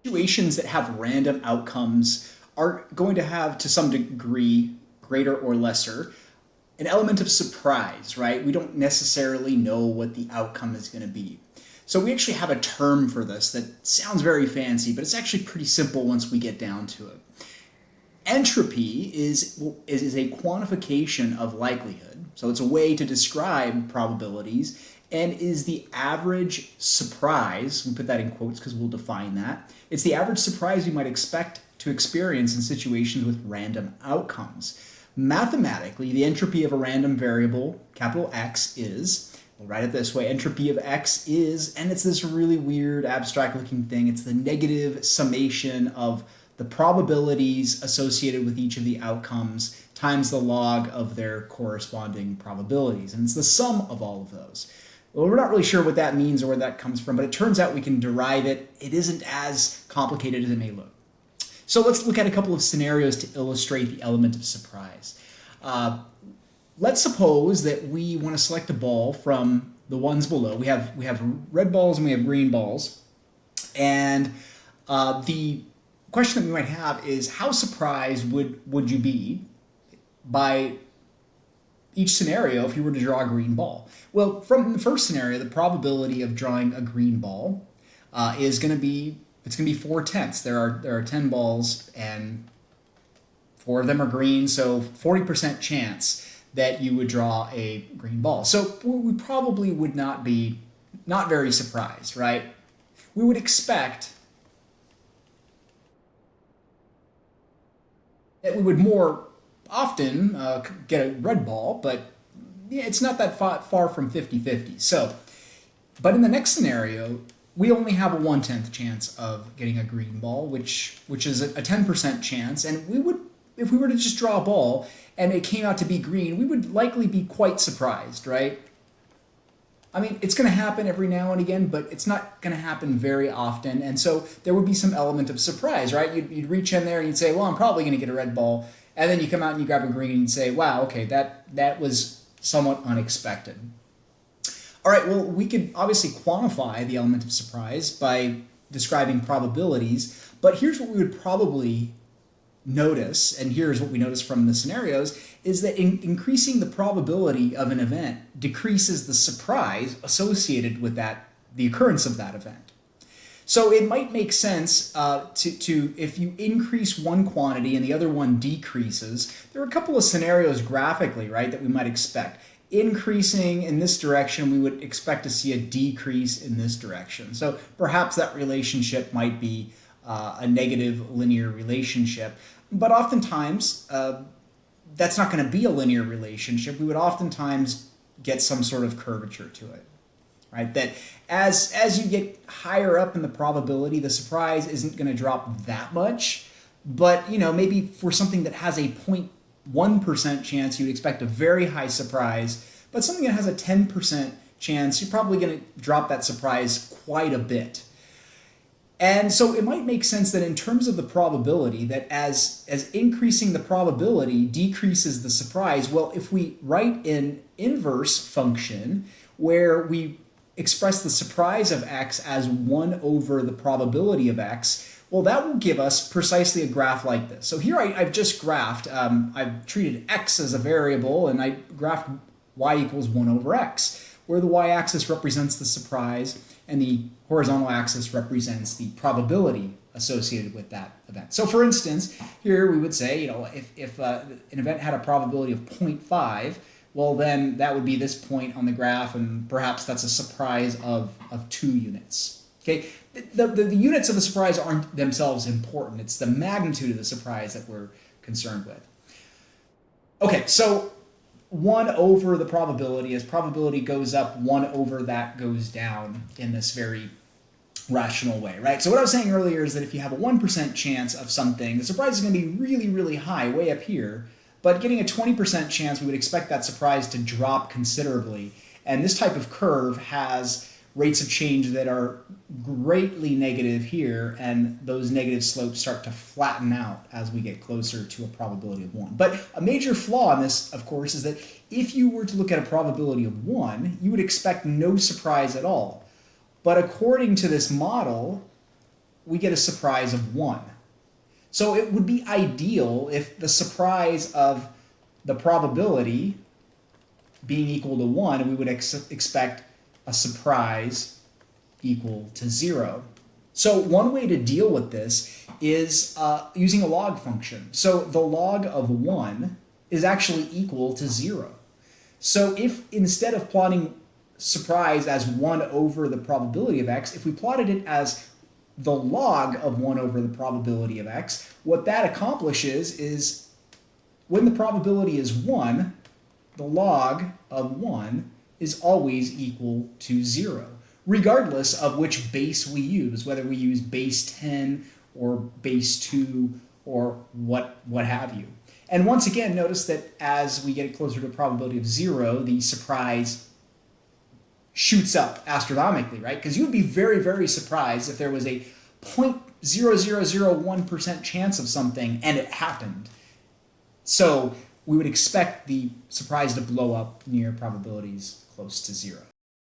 Situations that have random outcomes are going to have, to some degree, greater or lesser, an element of surprise, right? We don't necessarily know what the outcome is going to be. So we actually have a term for this that sounds very fancy, but it's actually pretty simple once we get down to it. Entropy is a quantification of likelihood. So it's a way to describe probabilities and is the average surprise. We put that in quotes because we'll define that. It's the average surprise you might expect to experience in situations with random outcomes. Mathematically, the entropy of a random variable, capital X, is, we'll write it this way, entropy of X is, and it's this really weird abstract looking thing, it's the negative summation of the probabilities associated with each of the outcomes times the log of their corresponding probabilities. And it's the sum of all of those. Well, we're not really sure what that means or where that comes from, but it turns out we can derive it. It isn't as complicated as it may look. So let's look at a couple of scenarios to illustrate the element of surprise. Let's suppose that we want to select a ball from the ones below. We have red balls and we have green balls. And the question that we might have is, how surprised would you be by each scenario if you were to draw a green ball? Well, from the first scenario, the probability of drawing a green ball is going to be 4/10. There are 10 balls and 4 of them are green, so 40% chance that you would draw a green ball. So we probably would not very surprised, right? We would expect that we would more often get a red ball, but yeah, it's not that far from 50-50. So, but in the next scenario, we only have a 1/10 chance of getting a green ball, which is a 10% chance, and we would, if we were to just draw a ball and it came out to be green, we would likely be quite surprised, right? I mean, it's going to happen every now and again, but it's not going to happen very often. And so there would be some element of surprise, right? You'd reach in there and you'd say, well, I'm probably going to get a red ball. And then you come out and you grab a green and you'd say, wow, okay, that was somewhat unexpected. All right, well, we could obviously quantify the element of surprise by describing probabilities, but here's what we would probably notice, and here's what we notice from the scenarios, is that increasing the probability of an event decreases the surprise associated with the occurrence of that event. So it might make sense to if you increase one quantity and the other one decreases, there are a couple of scenarios graphically, right, that we might expect. Increasing in this direction, we would expect to see a decrease in this direction. So perhaps that relationship might be a negative linear relationship. But oftentimes, that's not going to be a linear relationship. We would oftentimes get some sort of curvature to it, right? That as you get higher up in the probability, the surprise isn't going to drop that much. But, maybe for something that has a 0.1% chance, you'd expect a very high surprise. But something that has a 10% chance, you're probably going to drop that surprise quite a bit. And so it might make sense that in terms of the probability, that as increasing the probability decreases the surprise, well, if we write an inverse function where we express the surprise of x as 1 over the probability of x, well, that will give us precisely a graph like this. So here I've just graphed, I've treated x as a variable, and I graphed y equals 1 over x, where the y-axis represents the surprise and the horizontal axis represents the probability associated with that event. So for instance, here we would say, if an event had a probability of 0.5, well, then that would be this point on the graph, and perhaps that's a surprise of 2 units. Okay, the units of the surprise aren't themselves important. It's the magnitude of the surprise that we're concerned with. Okay, so 1 over the probability, as probability goes up, 1 over that goes down in this very rational way, right? So what I was saying earlier is that if you have a 1% chance of something, the surprise is going to be really, really high, way up here. But getting a 20% chance, we would expect that surprise to drop considerably. And this type of curve has rates of change that are greatly negative here, and those negative slopes start to flatten out as we get closer to a probability of 1. But a major flaw in this, of course, is that if you were to look at a probability of 1, you would expect no surprise at all. But according to this model, we get a surprise of 1. So it would be ideal if the surprise of the probability being equal to 1, we would expect a surprise equal to 0. So one way to deal with this is using a log function. So the log of 1 is actually equal to 0. So if instead of plotting surprise as 1 over the probability of x, if we plotted it as the log of 1 over the probability of x, what that accomplishes is when the probability is 1, the log of 1 is always equal to 0, regardless of which base we use, whether we use base 10 or base 2 or what have you. And once again, notice that as we get closer to a probability of 0, the surprise shoots up astronomically, right? Because you would be very, very surprised if there was a 0.0001% chance of something and it happened. So we would expect the surprise to blow up near probabilities close to 0.